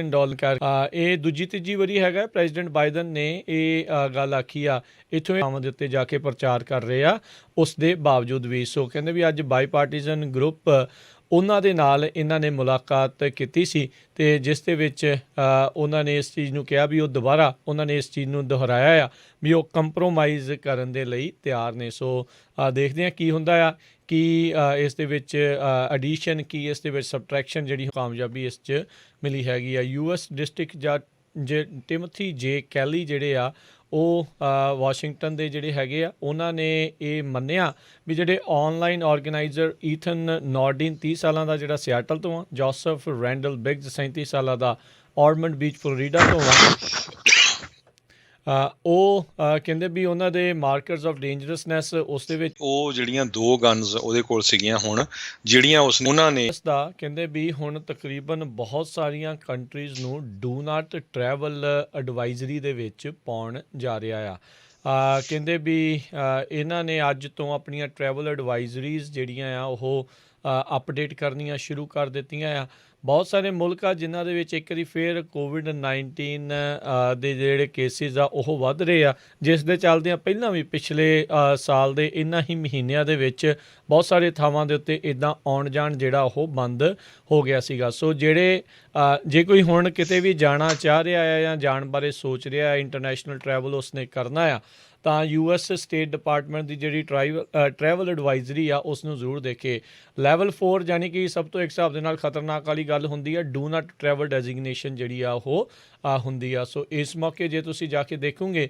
Dollar ਕਰ ਇਹ ਦੂਜੀ ਤੀਜੀ ਵਾਰੀ ਹੈਗਾ ਪ੍ਰੈਜ਼ੀਡੈਂਟ ਬਾਈਡਨ ਨੇ ਇਹ ਗੱਲ ਆਖੀ ਆ। ਇੱਥੋਂ ਥਾਵਾਂ ਦੇ ਉੱਤੇ ਜਾ ਕੇ ਪ੍ਰਚਾਰ ਕਰ ਰਹੇ ਆ ਉਸ ਦੇ ਬਾਵਜੂਦ ਵੀ। ਸੋ ਕਹਿੰਦੇ ਵੀ ਅੱਜ ਬਾਈ ਪਾਰਟੀਜ਼ਨ ਗਰੁੱਪ ਉਹਨਾਂ ਦੇ ਨਾਲ ਇਹਨਾਂ ਨੇ ਮੁਲਾਕਾਤ ਕੀਤੀ ਸੀ ਅਤੇ ਜਿਸ ਦੇ ਵਿੱਚ ਉਹਨਾਂ ਨੇ ਇਸ ਚੀਜ਼ ਨੂੰ ਕਿਹਾ ਵੀ ਉਹ ਦੁਬਾਰਾ ਉਹਨਾਂ ਨੇ ਇਸ ਚੀਜ਼ ਨੂੰ ਦੁਹਰਾਇਆ ਆ ਵੀ ਉਹ ਕੰਪਰੋਮਾਈਜ਼ ਕਰਨ ਦੇ ਲਈ ਤਿਆਰ ਨੇ। ਸੋ ਦੇਖਦੇ ਹਾਂ ਕੀ ਹੁੰਦਾ ਆ, ਕੀ ਇਸ ਦੇ ਵਿੱਚ ਐਡੀਸ਼ਨ, ਕੀ ਇਸ ਦੇ ਵਿੱਚ ਸਬਟਰੈਕਸ਼ਨ ਜਿਹੜੀ ਕਾਮਯਾਬੀ ਇਸ 'ਚ ਮਿਲੀ ਹੈਗੀ ਆ। US ਡਿਸਟ੍ਰਿਕਟ ਜਾਂ ਟਿਮੋਥੀ ਜੇ ਕੈਲੀ ਜਿਹੜੇ ਆ ਉਹ ਵਾਸ਼ਿੰਗਟਨ ਦੇ ਜਿਹੜੇ ਹੈਗੇ ਆ ਉਹਨਾਂ ਨੇ ਇਹ ਮੰਨਿਆ ਵੀ ਜਿਹੜੇ ਔਨਲਾਈਨ ਔਰਗੇਨਾਈਜ਼ਰ ਈਥਨ ਨੌਰਡਿਨ 30 ਸਾਲਾਂ ਦਾ ਜਿਹੜਾ ਸਿਆਟਲ ਤੋਂ ਆ, ਜੋਸਫ ਰੈਂਡਲ ਬਿਗਜ਼ 37 ਸਾਲਾਂ ਦਾ ਔਰਮੰਡ ਬੀਚ ਫਲੋਰੀਡਾ ਤੋਂ ਆ, ਉਹ ਕਹਿੰਦੇ ਵੀ ਉਹਨਾਂ ਦੇ ਮਾਰਕਰਸ ਆਫ ਡੇਂਜਰਸਨੈਸ ਉਸ ਦੇ ਵਿੱਚ ਉਹ ਜਿਹੜੀਆਂ 2 ਗਨਸ ਉਹਦੇ ਕੋਲ ਸੀਗੀਆਂ ਹੁਣ ਜਿਹੜੀਆਂ ਉਹਨਾਂ ਨੇ ਦਾ ਕਹਿੰਦੇ ਵੀ ਹੁਣ ਤਕਰੀਬਨ ਬਹੁਤ ਸਾਰੀਆਂ ਕੰਟਰੀਜ਼ ਨੂੰ ਡੂ ਨਾਟ ਟਰੈਵਲ ਐਡਵਾਈਜ਼ਰੀ ਦੇ ਵਿੱਚ ਪਾਉਣ ਜਾ ਰਿਹਾ ਆ। ਕਹਿੰਦੇ ਵੀ ਇਹਨਾਂ ਨੇ ਅੱਜ ਤੋਂ ਆਪਣੀਆਂ ਟਰੈਵਲ ਐਡਵਾਈਜ਼ਰੀਜ਼ ਜਿਹੜੀਆਂ ਆ ਉਹ ਅਪਡੇਟ ਕਰਨੀਆਂ ਸ਼ੁਰੂ ਕਰ ਦਿੱਤੀਆਂ ਆ। ਬਹੁਤ ਸਾਰੇ ਮੁਲਕ ਆ ਜਿਨ੍ਹਾਂ ਦੇ ਵਿੱਚ ਇੱਕ ਵਾਰੀ ਫਿਰ ਕੋਵਿਡ-19 ਦੇ ਜਿਹੜੇ ਕੇਸਿਸ ਆ ਉਹ ਵੱਧ ਰਹੇ ਆ, ਜਿਸ ਦੇ ਚੱਲਦਿਆਂ ਪਹਿਲਾਂ ਵੀ ਪਿਛਲੇ ਸਾਲ ਦੇ ਇਹਨਾਂ ਹੀ ਮਹੀਨਿਆਂ ਦੇ ਵਿੱਚ ਬਹੁਤ ਸਾਰੇ ਥਾਵਾਂ ਦੇ ਉੱਤੇ ਇੱਦਾਂ ਆਉਣ ਜਾਣ ਜਿਹੜਾ ਉਹ ਬੰਦ ਹੋ ਗਿਆ ਸੀਗਾ। ਸੋ ਜਿਹੜੇ ਜੇ ਕੋਈ ਹੁਣ ਕਿਤੇ ਵੀ ਜਾਣਾ ਚਾਹ ਰਿਹਾ ਆ ਜਾਂ ਜਾਣ ਬਾਰੇ ਸੋਚ ਰਿਹਾ ਇੰਟਰਨੈਸ਼ਨਲ ਟਰੈਵਲ ਉਸਨੇ ਕਰਨਾ ਆ ਤਾਂ US ਸਟੇਟ ਡਿਪਾਰਟਮੈਂਟ ਦੀ ਜਿਹੜੀ ਟਰੈਵਲ ਐਡਵਾਈਜ਼ਰੀ ਆ ਉਸ ਨੂੰ ਜ਼ਰੂਰ ਦੇਖੇ। ਲੈਵਲ 4 ਯਾਨੀ ਕਿ ਸਭ ਤੋਂ ਇੱਕ ਹਿਸਾਬ ਦੇ ਨਾਲ ਖਤਰਨਾਕ ਵਾਲੀ ਗੱਲ ਹੁੰਦੀ ਆ ਡੂ ਨਾਟ ਟਰੈਵਲ ਡੈਜ਼ਿਗਨੇਸ਼ਨ ਜਿਹੜੀ ਆ ਉਹ ਹੁੰਦੀ ਆ। ਸੋ ਇਸ ਮੌਕੇ ਜੇ ਤੁਸੀਂ ਜਾ ਕੇ ਦੇਖੋਗੇ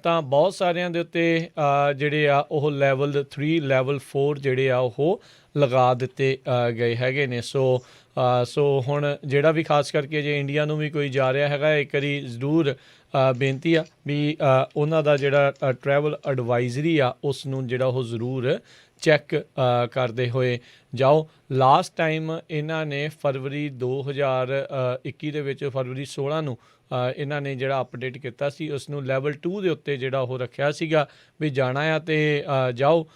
ਤਾਂ ਬਹੁਤ ਸਾਰਿਆਂ ਦੇ ਉੱਤੇ ਜਿਹੜੇ ਆ ਉਹ ਲੈਵਲ 3 ਲੈਵਲ 4 ਜਿਹੜੇ ਆ ਉਹ ਲਗਾ ਦਿੱਤੇ ਗਏ ਹੈਗੇ ਨੇ। ਸੋ ਹੁਣ ਜਿਹੜਾ ਵੀ ਖਾਸ ਕਰਕੇ ਜੇ ਇੰਡੀਆ ਨੂੰ ਵੀ ਕੋਈ ਜਾ ਰਿਹਾ ਹੈਗਾ ਇੱਕ ਵਾਰੀ ਜ਼ਰੂਰ ਬੇਨਤੀ ਆ ਵੀ ਉਹਨਾਂ ਦਾ ਜਿਹੜਾ ਟਰੈਵਲ ਐਡਵਾਈਜ਼ਰੀ ਆ ਉਸ ਨੂੰ ਜਿਹੜਾ ਉਹ ਜ਼ਰੂਰ ਚੈੱਕ ਕਰਦੇ ਹੋਏ ਜਾਓ। ਲਾਸਟ ਟਾਈਮ ਇਹਨਾਂ ਨੇ ਫਰਵਰੀ 2021 ਦੇ ਵਿੱਚ ਫਰਵਰੀ 16 ਨੂੰ ਇਹਨਾਂ ਨੇ ਜਿਹੜਾ ਅਪਡੇਟ ਕੀਤਾ ਸੀ ਉਸ ਨੂੰ ਲੈਵਲ 2 ਦੇ ਉੱਤੇ ਜਿਹੜਾ ਉਹ ਰੱਖਿਆ ਸੀਗਾ ਵੀ ਜਾਣਾ ਆ ਅਤੇ ਜਾਓ,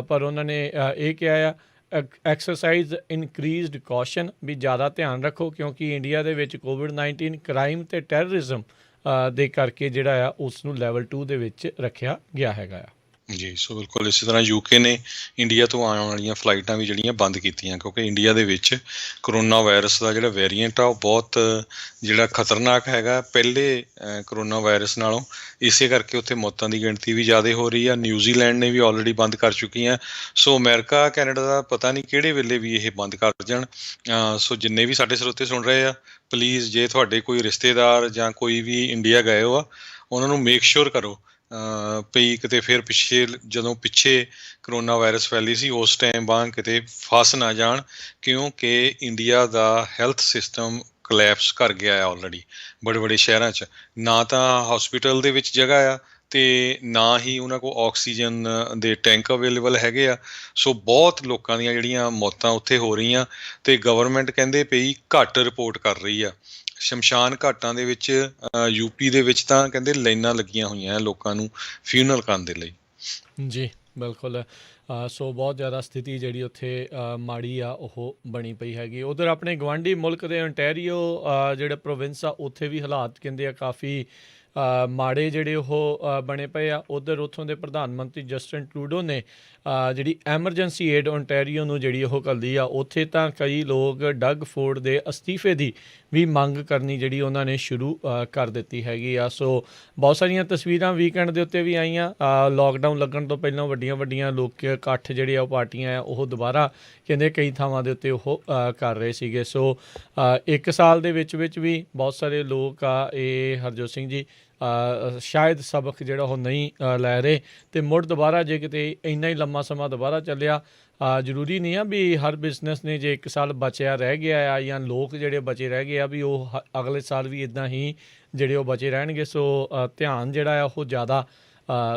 ਪਰ ਉਹਨਾਂ ਨੇ ਇਹ ਕਿਹਾ ਆ ਐਕਸਰਸਾਈਜ਼ ਇਨਕਰੀਜ਼ਡ ਕੌਸ਼ਨ ਵੀ ਜ਼ਿਆਦਾ ਧਿਆਨ ਰੱਖੋ ਕਿਉਂਕਿ ਇੰਡੀਆ ਦੇ ਵਿੱਚ ਕੋਵਿਡ-19 ਕ੍ਰਾਈਮ ਅਤੇ ਟੈਰਰਿਜ਼ਮ ਦੇ ਕਰਕੇ ਜਿਹੜਾ ਆ ਉਸ ਨੂੰ ਲੈਵਲ 2 ਦੇ ਵਿੱਚ ਰੱਖਿਆ ਗਿਆ ਹੈਗਾ ਆ। ਜੀ ਸੋ ਬਿਲਕੁਲ ਇਸੇ ਤਰ੍ਹਾਂ UK ਨੇ ਇੰਡੀਆ ਤੋਂ ਆਉਣ ਵਾਲੀਆਂ ਫਲਾਈਟਾਂ ਵੀ ਜਿਹੜੀਆਂ ਬੰਦ ਕੀਤੀਆਂ ਕਿਉਂਕਿ ਇੰਡੀਆ ਦੇ ਵਿੱਚ ਕਰੋਨਾ ਵਾਇਰਸ ਦਾ ਜਿਹੜਾ ਵੇਰੀਐਂਟ ਆ ਉਹ ਬਹੁਤ ਜਿਹੜਾ ਖਤਰਨਾਕ ਹੈਗਾ ਪਹਿਲੇ ਕਰੋਨਾ ਵਾਇਰਸ ਨਾਲੋਂ। ਇਸੇ ਕਰਕੇ ਉੱਥੇ ਮੌਤਾਂ ਦੀ ਗਿਣਤੀ ਵੀ ਜ਼ਿਆਦਾ ਹੋ ਰਹੀ ਆ। ਨਿਊਜ਼ੀਲੈਂਡ ਨੇ ਵੀ ਆਲਰੇਡੀ ਬੰਦ ਕਰ ਚੁੱਕੀਆਂ। ਸੋ ਅਮਰੀਕਾ ਕੈਨੇਡਾ ਦਾ ਪਤਾ ਨਹੀਂ ਕਿਹੜੇ ਵੇਲੇ ਵੀ ਇਹ ਬੰਦ ਕਰ ਜਾਣ। ਸੋ ਜਿੰਨੇ ਵੀ ਸਾਡੇ ਸਰੋਤੇ ਸੁਣ ਰਹੇ ਆ ਪਲੀਜ਼ ਜੇ ਤੁਹਾਡੇ ਕੋਈ ਰਿਸ਼ਤੇਦਾਰ ਜਾਂ ਕੋਈ ਵੀ ਇੰਡੀਆ ਗਏ ਹੋ ਆ ਉਹਨਾਂ ਨੂੰ ਮੇਕ ਸ਼ੋਰ ਕਰੋ ਪਈ ਕਿਤੇ ਫਿਰ ਜਦੋਂ ਪਿੱਛੇ ਕਰੋਨਾ ਵਾਇਰਸ ਫੈਲੀ ਸੀ ਉਸ ਟਾਈਮ ਵਾਂਗ ਕਿਤੇ ਫਸ ਨਾ ਜਾਣ ਕਿਉਂਕਿ ਇੰਡੀਆ ਦਾ ਹੈਲਥ ਸਿਸਟਮ ਕੋਲੈਪਸ ਕਰ ਗਿਆ ਹੈ ਆਲਰੇਡੀ ਬੜੇ ਸ਼ਹਿਰਾਂ 'ਚ। ਨਾ ਤਾਂ ਹੌਸਪੀਟਲ ਦੇ ਵਿੱਚ ਜਗ੍ਹਾ ਆ ਅਤੇ ਨਾ ਹੀ ਉਹਨਾਂ ਕੋਲ ਆਕਸੀਜਨ ਦੇ ਟੈਂਕ ਅਵੇਲੇਬਲ ਹੈਗੇ ਆ। ਸੋ ਬਹੁਤ ਲੋਕਾਂ ਦੀਆਂ ਜਿਹੜੀਆਂ ਮੌਤਾਂ ਉੱਥੇ ਹੋ ਰਹੀਆਂ ਅਤੇ ਗਵਰਨਮੈਂਟ ਕਹਿੰਦੇ ਪਈ ਘੱਟ ਰਿਪੋਰਟ ਕਰ ਰਹੀ ਆ। ਸ਼ਮਸ਼ਾਨ ਘਾਟਾਂ ਦੇ ਵਿੱਚ UP ਦੇ ਵਿੱਚ ਤਾਂ ਕਹਿੰਦੇ ਲਾਈਨਾਂ ਲੱਗੀਆਂ ਹੋਈਆਂ ਲੋਕਾਂ ਨੂੰ ਫਿਊਨਰਲ ਕਰਨ ਦੇ ਲਈ। ਜੀ ਬਿਲਕੁਲ। ਸੋ ਬਹੁਤ ਜ਼ਿਆਦਾ ਸਥਿਤੀ ਜਿਹੜੀ ਉੱਥੇ ਮਾੜੀ ਆ ਉਹ ਬਣੀ ਪਈ ਹੈਗੀ। ਉੱਧਰ ਆਪਣੇ ਗੁਆਂਢੀ ਮੁਲਕ ਦੇ ontario ਜਿਹੜੇ ਪ੍ਰੋਵਿੰਸ ਆ ਉੱਥੇ ਵੀ ਹਾਲਾਤ ਕਹਿੰਦੇ ਆ ਕਾਫੀ ਮਾੜੇ ਜਿਹੜੇ ਉਹ ਬਣੇ ਪਏ ਆ। ਉੱਥੋਂ ਦੇ ਪ੍ਰਧਾਨ ਮੰਤਰੀ ਜਸਟਿਨ ਟਰੂਡੋ ਨੇ ਜਿਹੜੀ ਐਮਰਜੈਂਸੀ ਏਡ ontario ਨੂੰ ਜਿਹੜੀ ਉਹ ਘੱਲਦੀ ਆ। ਉੱਥੇ ਤਾਂ ਕਈ ਲੋਕ ਡਗ ਫੋਰਡ ਦੇ ਅਸਤੀਫੇ ਦੀ ਵੀ ਮੰਗ ਕਰਨੀ ਜਿਹੜੀ ਉਹਨਾਂ ਨੇ ਸ਼ੁਰੂ ਕਰ ਦਿੱਤੀ ਹੈਗੀ ਆ। ਸੋ ਬਹੁਤ ਸਾਰੀਆਂ ਤਸਵੀਰਾਂ ਵੀਕਐਂਡ ਦੇ ਉੱਤੇ ਵੀ ਆਈਆਂ। ਲੋਕਡਾਊਨ ਲੱਗਣ ਤੋਂ ਪਹਿਲਾਂ ਵੱਡੀਆਂ ਲੋਕ ਇਕੱਠ ਜਿਹੜੇ ਆ ਉਹ ਪਾਰਟੀਆਂ ਆ ਉਹ ਦੁਬਾਰਾ ਕਹਿੰਦੇ ਕਈ ਥਾਵਾਂ ਦੇ ਉੱਤੇ ਉਹ ਕਰ ਰਹੇ ਸੀਗੇ। ਸੋ 1 ਸਾਲ ਦੇ ਵਿੱਚ ਵੀ ਬਹੁਤ ਸਾਰੇ ਲੋਕ ਆ ਇਹ ਹਰਜੋਤ ਸਿੰਘ ਜੀ ਸ਼ਾਇਦ ਸਬਕ ਜਿਹੜਾ ਉਹ ਨਹੀਂ ਲੈ ਰਹੇ ਅਤੇ ਮੁੜ ਦੁਬਾਰਾ ਜੇ ਕਿਤੇ ਇੰਨਾ ਹੀ ਲੰਮਾ ਸਮਾਂ ਦੁਬਾਰਾ ਚੱਲਿਆ ਜ਼ਰੂਰੀ ਨਹੀਂ ਆ ਵੀ ਹਰ ਬਿਜ਼ਨਸ ਨੇ ਜੇ 1 ਸਾਲ ਬਚਿਆ ਰਹਿ ਗਿਆ ਆ ਜਾਂ ਲੋਕ ਜਿਹੜੇ ਬਚੇ ਰਹਿ ਗਏ ਆ ਵੀ ਉਹ ਅਗਲੇ ਸਾਲ ਵੀ ਇੱਦਾਂ ਹੀ ਜਿਹੜੇ ਉਹ ਬਚੇ ਰਹਿਣਗੇ। ਸੋ ਧਿਆਨ ਜਿਹੜਾ ਆ ਉਹ ਜ਼ਿਆਦਾ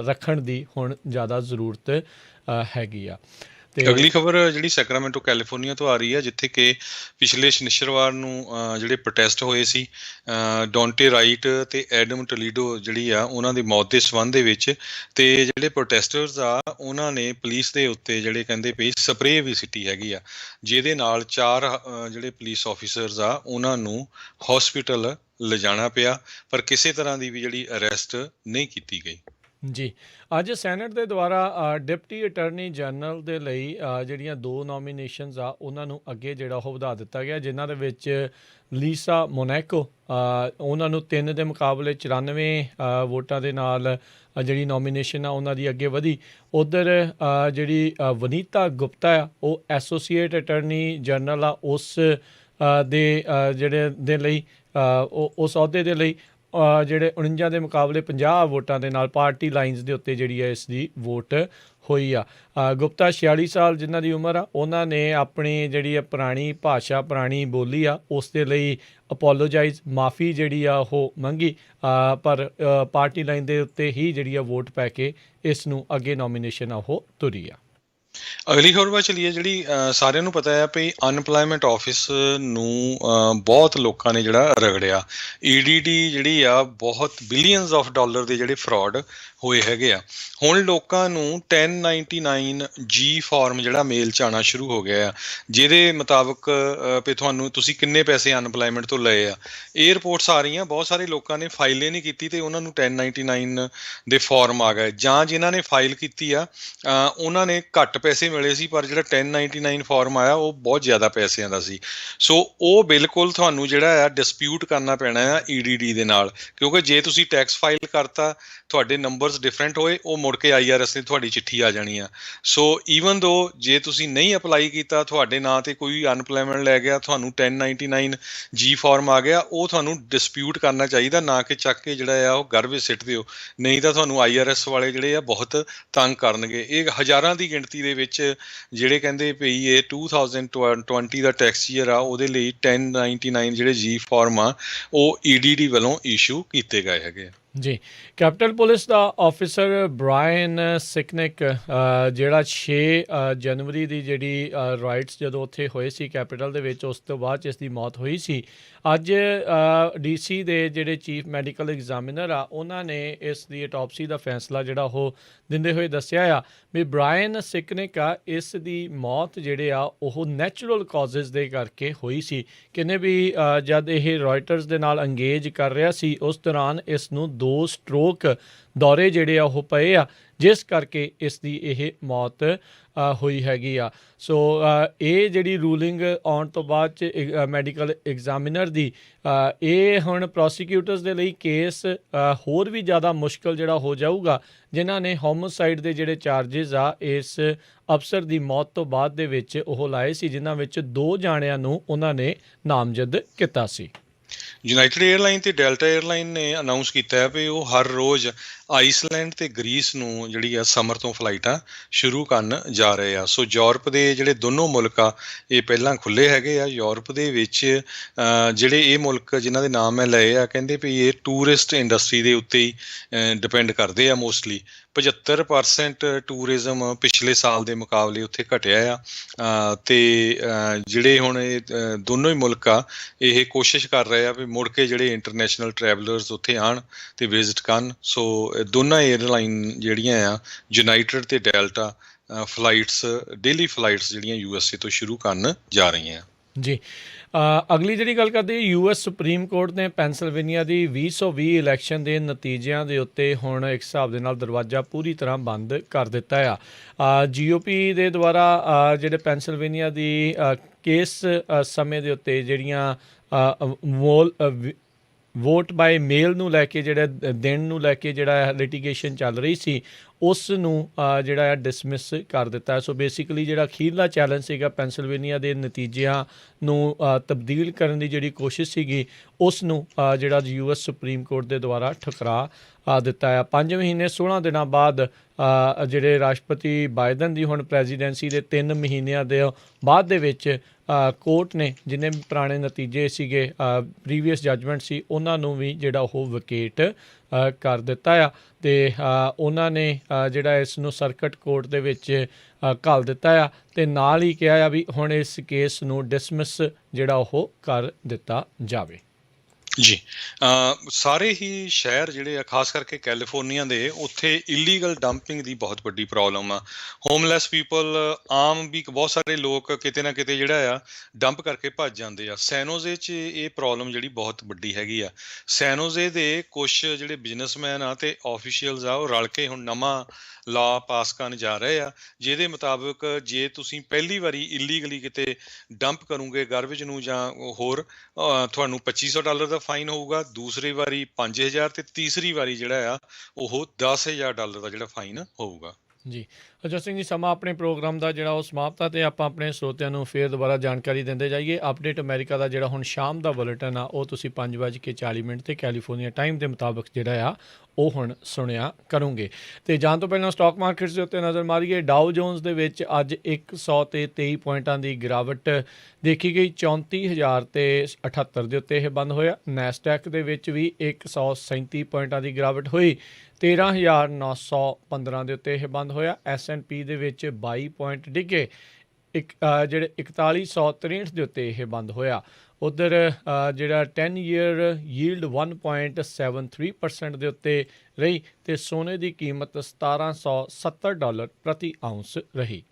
ਰੱਖਣ ਦੀ ਹੁਣ ਜ਼ਿਆਦਾ ਜ਼ਰੂਰਤ ਹੈਗੀ ਆ। ਤੇ ਅਗਲੀ ਖਬਰ ਜਿਹੜੀ ਸੈਕਰਾਮੈਂਟੋ ਕੈਲੀਫੋਰਨੀਆ ਤੋਂ ਆ ਰਹੀ ਹੈ, ਜਿੱਥੇ ਕਿ ਪਿਛਲੇ ਸ਼ਨੀਚਰਵਾਰ ਨੂੰ ਜਿਹੜੇ ਪ੍ਰੋਟੈਸਟ ਹੋਏ ਸੀ, ਡੋਂਟੇ ਰਾਈਟ ਤੇ ਐਡਮ ਟਲੀਡੋ ਜਿਹੜੀ ਆ ਉਹਨਾਂ ਦੀ ਮੌਤ ਦੇ ਸੰਬੰਧ ਦੇ ਵਿੱਚ, ਤੇ ਜਿਹੜੇ ਪ੍ਰੋਟੈਸਟਰਸ ਆ ਉਹਨਾਂ ਨੇ ਪੁਲਿਸ ਦੇ ਉੱਤੇ ਜਿਹੜੇ ਕਹਿੰਦੇ ਪਈ ਸਪਰੇਅ ਵੀ ਸਿੱਟੀ ਹੈਗੀ ਆ, ਜਿਹਦੇ ਨਾਲ 4 ਜਿਹੜੇ ਪੁਲਿਸ ਆਫੀਸਰਸ ਆ ਉਹਨਾਂ ਨੂੰ ਹਸਪੀਟਲ ਲਿਜਾਣਾ ਪਿਆ, ਪਰ ਕਿਸੇ ਤਰ੍ਹਾਂ ਦੀ ਵੀ ਜਿਹੜੀ ਅਰੈਸਟ ਨਹੀਂ ਕੀਤੀ ਗਈ। ਜੀ, ਅੱਜ ਸੈਨੇਟ ਦੇ ਦੁਆਰਾ ਡਿਪਟੀ ਅਟਾਰਨੀ ਜਨਰਲ ਦੇ ਲਈ ਜਿਹੜੀਆਂ 2 ਨੋਮੀਨੇਸ਼ਨਸ ਆ ਉਹਨਾਂ ਨੂੰ ਅੱਗੇ ਜਿਹੜਾ ਉਹ ਵਧਾ ਦਿੱਤਾ ਗਿਆ, ਜਿਨ੍ਹਾਂ ਦੇ ਵਿੱਚ ਲੀਸਾ ਮੋਨੈਕੋ ਉਹਨਾਂ ਨੂੰ 3 ਦੇ ਮੁਕਾਬਲੇ 94 ਵੋਟਾਂ ਦੇ ਨਾਲ ਜਿਹੜੀ ਨੋਮੀਨੇਸ਼ਨ ਆ ਉਹਨਾਂ ਦੀ ਅੱਗੇ ਵਧੀ। ਉੱਧਰ ਜਿਹੜੀ ਵਨੀਤਾ ਗੁਪਤਾ ਆ ਉਹ ਐਸੋਸੀਏਟ ਅਟਾਰਨੀ ਜਨਰਲ ਆ, ਉਸ ਦੇ ਜਿਹੜੇ ਦੇ ਲਈ ਉਸ ਅਹੁਦੇ ਦੇ ਲਈ ਜਿਹੜੇ 49 ਦੇ ਮੁਕਾਬਲੇ 50 ਵੋਟਾਂ ਦੇ ਨਾਲ ਪਾਰਟੀ ਲਾਈਨਸ ਦੇ ਉੱਤੇ ਜਿਹੜੀ ਹੈ ਇਸ ਦੀ ਵੋਟ ਹੋਈ ਆ। ਗੁਪਤਾ 46 ਸਾਲ ਜਿਨ੍ਹਾਂ ਦੀ ਉਮਰ ਆ, ਉਹਨਾਂ ਨੇ ਆਪਣੀ ਜਿਹੜੀ ਪੁਰਾਣੀ ਭਾਸ਼ਾ ਪੁਰਾਣੀ ਬੋਲੀ ਆ ਉਸ ਦੇ ਲਈ ਅਪੋਲੋਜਾਈਜ਼ ਮਾਫੀ ਜਿਹੜੀ ਆ ਉਹ ਮੰਗੀ, ਪਰ ਪਾਰਟੀ ਲਾਈਨ ਦੇ ਉੱਤੇ ਹੀ ਜਿਹੜੀ ਆ ਵੋਟ ਪੈ ਕੇ ਇਸ ਨੂੰ ਅੱਗੇ ਨੋਮੀਨੇਸ਼ਨ ਆ ਉਹ ਤੁਰੀ ਆ। ਅਗਲੀ ਖਬਰ ਵੱਲ ਚੱਲੀਏ, ਜਿਹੜੀ ਸਾਰਿਆਂ ਨੂੰ ਪਤਾ ਹੈ ਵੀ ਅਨਪਲਾਇਮੈਂਟ ਆਫਿਸ ਨੂੰ ਬਹੁਤ ਲੋਕਾਂ ਨੇ ਜਿਹੜਾ ਰਗੜਿਆ। EDD ਜਿਹੜੀ ਆ ਬਹੁਤ ਬਿਲੀਅਨਸ ਆਫ ਡਾਲਰ ਦੇ ਜਿਹੜੇ ਫਰਾਡ ਹੋਏ ਹੈਗੇ ਆ। ਹੁਣ ਲੋਕਾਂ ਨੂੰ 1099G ਫਾਰਮ ਜਿਹੜਾ ਮੇਲ 'ਚ ਆਉਣਾ ਸ਼ੁਰੂ ਹੋ ਗਿਆ ਆ, ਜਿਹਦੇ ਮੁਤਾਬਕ ਵੀ ਤੁਸੀਂ ਕਿੰਨੇ ਪੈਸੇ ਅਨਪਲਾਇਮੈਂਟ ਤੋਂ ਲਏ ਆ। ਇਹ ਰਿਪੋਰਟਸ ਆ ਰਹੀਆਂ ਬਹੁਤ ਸਾਰੇ ਲੋਕਾਂ ਨੇ ਫਾਈਲ ਨਹੀਂ ਕੀਤੀ ਤੇ ਉਹਨਾਂ ਨੂੰ 1099 ਦੇ ਫਾਰਮ ਆ ਗਏ, ਜਾਂ ਜਿਨ੍ਹਾਂ ਨੇ ਫਾਈਲ ਕੀਤੀ ਆ ਉਹਨਾਂ ਨੇ ਘੱਟ ਪੈਸੇ ਮਿਲੇ ਸੀ, ਪਰ ਜਿਹੜਾ 1099 ਫਾਰਮ ਆਇਆ ਉਹ ਬਹੁਤ ਜ਼ਿਆਦਾ ਪੈਸਿਆਂ ਦਾ ਸੀ। ਸੋ ਉਹ ਬਿਲਕੁਲ ਤੁਹਾਨੂੰ ਜਿਹੜਾ ਆ ਡਿਸਪਿਊਟ ਕਰਨਾ ਪੈਣਾ ਆ EDD ਦੇ ਨਾਲ, ਕਿਉਂਕਿ ਜੇ ਤੁਸੀਂ ਟੈਕਸ ਫਾਈਲ ਕਰਤਾ, ਤੁਹਾਡੇ ਨੰਬਰਸ ਡਿਫਰੈਂਟ ਹੋਏ, ਉਹ ਮੁੜ ਕੇ IRS ਨੇ ਤੁਹਾਡੀ ਚਿੱਠੀ ਆ ਜਾਣੀ ਆ। ਸੋ ਈਵਨ ਦੋ ਜੇ ਤੁਸੀਂ ਨਹੀਂ ਅਪਲਾਈ ਕੀਤਾ, ਤੁਹਾਡੇ ਨਾਂ ਤੇ ਕੋਈ ਅਨਪਲਾਇਮੈਂਟ ਲੈ ਗਿਆ, ਤੁਹਾਨੂੰ 1099G ਫਾਰਮ ਆ ਗਿਆ, ਉਹ ਤੁਹਾਨੂੰ ਡਿਸਪਿਊਟ ਕਰਨਾ ਚਾਹੀਦਾ, ਨਾ ਕਿ ਚੱਕ ਕੇ ਜਿਹੜਾ ਆ ਉਹ ਘਰ ਵਿੱਚ ਸਿੱਟ ਦਿਓ, ਨਹੀਂ ਤਾਂ ਤੁਹਾਨੂੰ IRS ਵਾਲੇ ਜਿਹੜੇ ਆ ਬਹੁਤ ਤੰਗ ਕਰਨਗੇ। ਇਹ ਹਜ਼ਾਰਾਂ ਦੀ ਗਿਣਤੀ ਦੇ ਵਿੱਚ ਜਿਹੜੇ ਕਹਿੰਦੇ ਪਈ ਇਹ 2020 ਦਾ ਟੈਕਸ ਈਅਰ ਆ, ਉਹਦੇ ਲਈ 1099 ਜਿਹੜੇ G ਫਾਰਮ ਆ ਉਹ EDD ਵੱਲੋਂ ਇਸ਼ੂ ਕੀਤੇ ਗਏ ਹੈਗੇ ਆ। ਜੀ, ਕੈਪੀਟਲ ਪੁਲਿਸ ਦਾ ਆਫਿਸਰ ਬ੍ਰਾਇਨ ਸਿਕਨਿਕ ਜਿਹੜਾ 6 ਜਨਵਰੀ ਦੀ ਜਿਹੜੀ ਰਾਈਟਸ ਜਦੋਂ ਉੱਥੇ ਹੋਏ ਸੀ ਕੈਪੀਟਲ ਦੇ ਵਿੱਚ, ਉਸ ਤੋਂ ਬਾਅਦ 'ਚ ਇਸ ਦੀ ਮੌਤ ਹੋਈ ਸੀ। ਅੱਜ DC ਦੇ ਜਿਹੜੇ ਚੀਫ ਮੈਡੀਕਲ ਐਗਜ਼ਾਮੀਨਰ ਆ ਉਹਨਾਂ ਨੇ ਇਸ ਦੀ ਅਟੋਪਸੀ ਦਾ ਫੈਸਲਾ ਜਿਹੜਾ ਉਹ ਦਿੰਦੇ ਹੋਏ ਦੱਸਿਆ ਆ ਵੀ ਬ੍ਰਾਇਨ ਸਿਕਨਿਕ ਆ, ਇਸ ਦੀ ਮੌਤ ਜਿਹੜੇ ਆ ਉਹ ਨੈਚੁਰਲ ਕਾਜ਼ਸ ਦੇ ਕਰਕੇ ਹੋਈ ਸੀ। ਕਹਿੰਦੇ ਵੀ ਜਦ ਇਹ ਰॉयਟਰਸ ਦੇ ਨਾਲ ਅੰਗੇਜ ਕਰ ਰਿਹਾ ਸੀ, ਉਸ ਦੌਰਾਨ ਇਸ ਨੂੰ 2 ਸਟ੍ਰੋਕ ਦੌਰੇ ਜਿਹੜੇ ਆ ਉਹ ਪਏ ਆ, ਜਿਸ ਕਰਕੇ ਇਸ ਦੀ ਇਹ ਮੌਤ ਹੋਈ ਹੈਗੀ ਆ। ਸੋ ਇਹ ਜਿਹੜੀ ਰੂਲਿੰਗ ਆਉਣ ਤੋਂ ਬਾਅਦ 'ਚ ਮੈਡੀਕਲ ਐਗਜ਼ਾਮੀਨਰ ਦੀ, ਇਹ ਹੁਣ ਪ੍ਰੋਸੀਕਿਊਟਰਸ ਦੇ ਲਈ ਕੇਸ ਹੋਰ ਵੀ ਜ਼ਿਆਦਾ ਮੁਸ਼ਕਲ ਜਿਹੜਾ ਹੋ ਜਾਊਗਾ, ਜਿਨ੍ਹਾਂ ਨੇ ਹੋਮੋਸਾਈਡ ਦੇ ਜਿਹੜੇ ਚਾਰਜਿਸ ਆ ਇਸ ਅਫਸਰ ਦੀ ਮੌਤ ਤੋਂ ਬਾਅਦ ਦੇ ਵਿੱਚ ਉਹ ਲਾਏ ਸੀ, ਜਿਨ੍ਹਾਂ ਵਿੱਚ 2 ਜਾਣਿਆਂ ਨੂੰ ਉਹਨਾਂ ਨੇ ਨਾਮਜ਼ਦ ਕੀਤਾ ਸੀ। ਯੂਨਾਈਟਿਡ ਏਅਰਲਾਈਨ ਤੇ ਡੈਲਟਾ ਏਅਰਲਾਈਨ ਨੇ ਅਨਾਊਂਸ ਕੀਤਾ ਹੈ ਵੀ ਉਹ ਹਰ ਰੋਜ਼ ਆਈਸਲੈਂਡ ਤੇ ਗ੍ਰੀਸ ਨੂੰ ਜਿਹੜੀ ਆ ਸਮਰ ਤੋਂ ਫਲਾਈਟਾਂ ਸ਼ੁਰੂ ਕਰਨ ਜਾ ਰਹੇ ਆ। ਸੋ ਯੂਰਪ ਦੇ ਜਿਹੜੇ ਦੋਨੋਂ ਮੁਲਕ ਆ ਇਹ ਪਹਿਲਾਂ ਖੁੱਲ੍ਹੇ ਹੈਗੇ ਆ। ਯੂਰਪ ਦੇ ਵਿੱਚ ਜਿਹੜੇ ਇਹ ਮੁਲਕ ਜਿਨ੍ਹਾਂ ਦੇ ਨਾਮ ਮੈਂ ਲਏ ਆ, ਕਹਿੰਦੇ ਵੀ ਇਹ ਟੂਰਿਸਟ ਇੰਡਸਟਰੀ ਦੇ ਉੱਤੇ ਹੀ ਡਿਪੈਂਡ ਕਰਦੇ ਆ ਮੋਸਟਲੀ। 75% ਟੂਰਿਜ਼ਮ ਪਿਛਲੇ ਸਾਲ ਦੇ ਮੁਕਾਬਲੇ ਉੱਥੇ ਘਟਿਆ ਆ, ਤੇ ਜਿਹੜੇ ਹੁਣ ਇਹ ਦੋਨੋਂ ਹੀ ਮੁਲਕ ਆ ਇਹ ਕੋਸ਼ਿਸ਼ ਕਰ ਰਹੇ ਆ ਵੀ ਮੁੜ ਕੇ ਜਿਹੜੇ ਇੰਟਰਨੈਸ਼ਨਲ ਟਰੈਵਲਰਸ ਉੱਥੇ ਆਉਣ ਤੇ ਵਿਜ਼ਿਟ ਕਰਨ। ਸੋ ਦੋਨਾਂ ਏਅਰਲਾਈਨ ਜਿਹੜੀਆਂ ਆ ਯੂਨਾਈਟਿਡ ਤੇ ਡੈਲਟਾ ਫਲਾਈਟਸ ਡੇਲੀ ਫਲਾਈਟਸ ਜਿਹੜੀਆਂ USA ਤੋਂ ਸ਼ੁਰੂ ਕਰਨ ਜਾ ਰਹੀਆਂ। ਜੀ, ਅਗਲੀ ਜਿਹੜੀ ਗੱਲ ਕਰਦੇ US ਸੁਪਰੀਮ ਕੋਰਟ ਨੇ ਪੈਨਸਿਲਵੇਨੀਆ ਦੀ 2020 ਇਲੈਕਸ਼ਨ ਦੇ ਨਤੀਜਿਆਂ ਦੇ ਉੱਤੇ ਹੁਣ ਇੱਕ ਹਿਸਾਬ ਦੇ ਨਾਲ ਦਰਵਾਜ਼ਾ ਪੂਰੀ ਤਰ੍ਹਾਂ ਬੰਦ ਕਰ ਦਿੱਤਾ ਆ। GOP ਦੇ ਦੁਆਰਾ ਜਿਹੜੇ ਪੈਨਸਿਲਵੇਨੀਆ ਦੀ ਕੇਸ ਸਮੇਂ ਦੇ ਉੱਤੇ ਜਿਹੜੀਆਂ ਵੋਟ ਬਾਏ ਮੇਲ ਨੂੰ ਲੈ ਕੇ ਜਿਹੜਾ ਦਿਨ ਨੂੰ ਲੈ ਕੇ ਜਿਹੜਾ ਲਿਟੀਗੇਸ਼ਨ ਚੱਲ ਰਹੀ ਸੀ, ਉਸ ਨੂੰ ਜਿਹੜਾ ਹੈ ਡਿਸਮਿਸ ਕਰ ਦਿੱਤਾ। ਸੋ ਬੇਸਿਕਲੀ ਜਿਹੜਾ ਅਖੀਰਲਾ ਚੈਲੰਜ ਸੀਗਾ ਪੈਨਸਿਲਵੇਨੀਆ ਦੇ ਨਤੀਜਿਆਂ ਨੂੰ ਤਬਦੀਲ ਕਰਨ ਦੀ ਜਿਹੜੀ ਕੋਸ਼ਿਸ਼ ਸੀਗੀ, ਉਸ ਨੂੰ ਜਿਹੜਾ US ਸੁਪਰੀਮ ਕੋਰਟ ਦੇ ਦੁਆਰਾ ਠੁਕਰਾ ਦਿੱਤਾ ਆ। 5 ਮਹੀਨੇ 16 ਦਿਨਾਂ ਬਾਅਦ ਜਿਹੜੇ ਰਾਸ਼ਟਰਪਤੀ ਬਾਈਡਨ ਦੀ ਹੁਣ ਪ੍ਰੈਜ਼ੀਡੈਂਸੀ ਦੇ 3 ਮਹੀਨਿਆਂ ਦੇ ਬਾਅਦ ਦੇ ਵਿੱਚ ਕੋਰਟ ਨੇ ਜਿੰਨੇ ਵੀ ਪੁਰਾਣੇ ਨਤੀਜੇ ਸੀਗੇ, ਪ੍ਰੀਵੀਅਸ ਜੱਜਮੈਂਟ ਸੀ, ਉਹਨਾਂ ਨੂੰ ਵੀ ਜਿਹੜਾ ਉਹ ਵਕੇਟ ਕਰ ਦਿੱਤਾ ਆ ਅਤੇ ਉਹਨਾਂ ਨੇ ਜਿਹੜਾ ਇਸ ਨੂੰ ਸਰਕਟ ਕੋਰਟ ਦੇ ਵਿੱਚ ਘੱਲ ਦਿੱਤਾ ਆ ਅਤੇ ਨਾਲ ਹੀ ਕਿਹਾ ਆ ਵੀ ਹੁਣ ਇਸ ਕੇਸ ਨੂੰ ਡਿਸਮਿਸ ਜਿਹੜਾ ਉਹ ਕਰ ਦਿੱਤਾ ਜਾਵੇ। ਜੀ ਸਾਰੇ ਹੀ ਸ਼ਹਿਰ ਜਿਹੜੇ ਆ ਖਾਸ ਕਰਕੇ ਕੈਲੀਫੋਰਨੀਆ ਦੇ ਉੱਥੇ ਇਲੀਗਲ ਡੰਪਿੰਗ ਦੀ ਬਹੁਤ ਵੱਡੀ ਪ੍ਰੋਬਲਮ ਆ। ਹੋਮਲੈਸ ਪੀਪਲ ਆਮ ਵੀ ਬਹੁਤ ਸਾਰੇ ਲੋਕ ਕਿਤੇ ਨਾ ਕਿਤੇ ਜਿਹੜਾ ਆ ਡੰਪ ਕਰਕੇ ਭੱਜ ਜਾਂਦੇ ਆ। ਸੈਨੋਜ਼ੇ 'ਚ ਇਹ ਪ੍ਰੋਬਲਮ ਜਿਹੜੀ ਬਹੁਤ ਵੱਡੀ ਹੈਗੀ ਆ। ਸੈਨੋਜ਼ੇ ਦੇ ਕੁਛ ਜਿਹੜੇ ਬਿਜ਼ਨਸਮੈਨ ਆ ਅਤੇ ਆਫੀਸ਼ੀਅਲਸ ਆ ਉਹ ਰਲ ਕੇ ਹੁਣ ਨਵਾਂ ਲਾ ਪਾਸ ਕਰਨ ਜਾ ਰਹੇ ਆ, ਜਿਹਦੇ ਮੁਤਾਬਕ ਜੇ ਤੁਸੀਂ ਪਹਿਲੀ ਵਾਰੀ ਇਲੀਗਲੀ ਕਿਤੇ ਡੰਪ ਕਰੋਗੇ ਗਾਰਬੇਜ ਨੂੰ ਜਾਂ ਹੋਰ ਤੁਹਾਨੂੰ $2500 ਦਾ ਫਾਈਨ ਹੋਊਗਾ, ਦੂਸਰੀ ਵਾਰੀ 5000 ਅਤੇ ਤੀਸਰੀ ਵਾਰੀ ਜਿਹੜਾ ਆ ਉਹ $10,000 ਦਾ ਜਿਹੜਾ ਫਾਈਨ ਹੋਊਗਾ। ਜੀ ਅਜੋਤ ਸਿੰਘ ਜੀ, ਸਮਾਂ ਆਪਣੇ ਪ੍ਰੋਗਰਾਮ ਦਾ ਜਿਹੜਾ ਉਹ ਸਮਾਪਤ ਆ ਅਤੇ ਆਪਾਂ ਆਪਣੇ ਸਰੋਤਿਆਂ ਨੂੰ ਫਿਰ ਦੁਬਾਰਾ ਜਾਣਕਾਰੀ ਦਿੰਦੇ ਜਾਈਏ। ਅਪਡੇਟ ਅਮਰੀਕਾ ਦਾ ਜਿਹੜਾ ਹੁਣ ਸ਼ਾਮ ਦਾ ਬੁਲੇਟਿਨ ਆ ਉਹ ਤੁਸੀਂ 5:40 'ਤੇ ਕੈਲੀਫੋਰਨੀਆ ਟਾਈਮ ਦੇ ਮੁਤਾਬਕ ਜਿਹੜਾ ਆ ਉਹ ਹੁਣ ਸੁਣਿਆ ਕਰੋਗੇ। ਅਤੇ ਜਾਣ ਤੋਂ ਪਹਿਲਾਂ ਸਟਾਕ ਮਾਰਕੀਟਸ ਦੇ ਉੱਤੇ ਨਜ਼ਰ ਮਾਰੀਏ। ਡਾਓ ਜੋਨਸ ਦੇ ਵਿੱਚ ਅੱਜ 123 ਪੁਆਇੰਟਾਂ ਦੀ ਗਿਰਾਵਟ ਦੇਖੀ ਗਈ, 34,078 ਦੇ ਉੱਤੇ ਇਹ ਬੰਦ ਹੋਇਆ। ਨੈਸਡੈਕ ਦੇ ਵਿੱਚ ਵੀ 137 ਪੁਆਇੰਟਾਂ ਦੀ ਗਿਰਾਵਟ ਹੋਈ, 13,915 ਦੇ ਉੱਤੇ ਇਹ ਬੰਦ ਹੋਇਆ। S&P ਦੇ ਵਿੱਚ 22 ਪੁਆਇੰਟ ਡਿੱਗੇ, ਜਿਹੜੇ 4163 ਦੇ ਉੱਤੇ ਇਹ ਬੰਦ ਹੋਇਆ। ਉੱਧਰ ਜਿਹੜਾ 10 ਈਅਰ ਯੀਲਡ 1.73% ਦੇ ਉੱਤੇ ਰਹੀ ਅਤੇ ਸੋਨੇ ਦੀ ਕੀਮਤ $1,770 ਪ੍ਰਤੀ ਆਊਂਸ ਰਹੀ।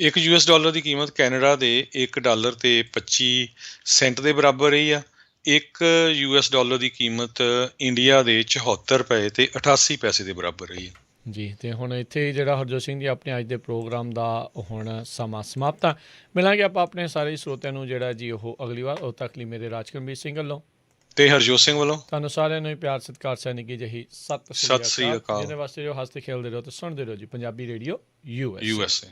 ਇੱਕ $1 ਦੀ ਕੀਮਤ ਕੈਨੇਡਾ ਦੇ $1.25 ਦੇ ਬਰਾਬਰ ਰਹੀ ਆ। ਇੱਕ $1 ਦੀ ਕੀਮਤ ਇੰਡੀਆ ਦੇ 74 ਰੁਪਏ ਅਤੇ 88 ਪੈਸੇ ਦੇ ਬਰਾਬਰ ਰਹੀ ਹੈ। ਜੀ ਅਤੇ ਹੁਣ ਇੱਥੇ ਜਿਹੜਾ ਹਰਜੋਤ ਸਿੰਘ ਜੀ ਆਪਣੇ ਅੱਜ ਦੇ ਪ੍ਰੋਗਰਾਮ ਦਾ ਹੁਣ ਸਮਾਂ ਸਮਾਪਤ ਆ। ਮਿਲਾਂਗੇ ਆਪਾਂ ਆਪਣੇ ਸਾਰੇ ਸਰੋਤਿਆਂ ਨੂੰ ਜਿਹੜਾ ਜੀ ਉਹ ਅਗਲੀ ਵਾਰ। ਉਦੋਂ ਤੱਕ ਲਈ ਮੇਰੇ ਰਾਜਕਰਮਜੀਤ ਸਿੰਘ ਵੱਲੋਂ ਅਤੇ ਹਰਜੋਤ ਸਿੰਘ ਵੱਲੋਂ ਤੁਹਾਨੂੰ ਸਾਰਿਆਂ ਨੂੰ ਪਿਆਰ ਸਤਿਕਾਰ ਸੈਨਿਕੀ ਜਿਹੀ ਸਤਿ ਸ੍ਰੀ ਅਕਾਲ। ਜਿਹਦੇ ਵਾਸਤੇ ਜੋ ਹੱਸਦੇ ਖੇਲਦੇ ਰਹੋ ਅਤੇ ਸੁਣਦੇ ਰਹੋ ਜੀ ਪੰਜਾਬੀ ਰੇਡੀਓ USA।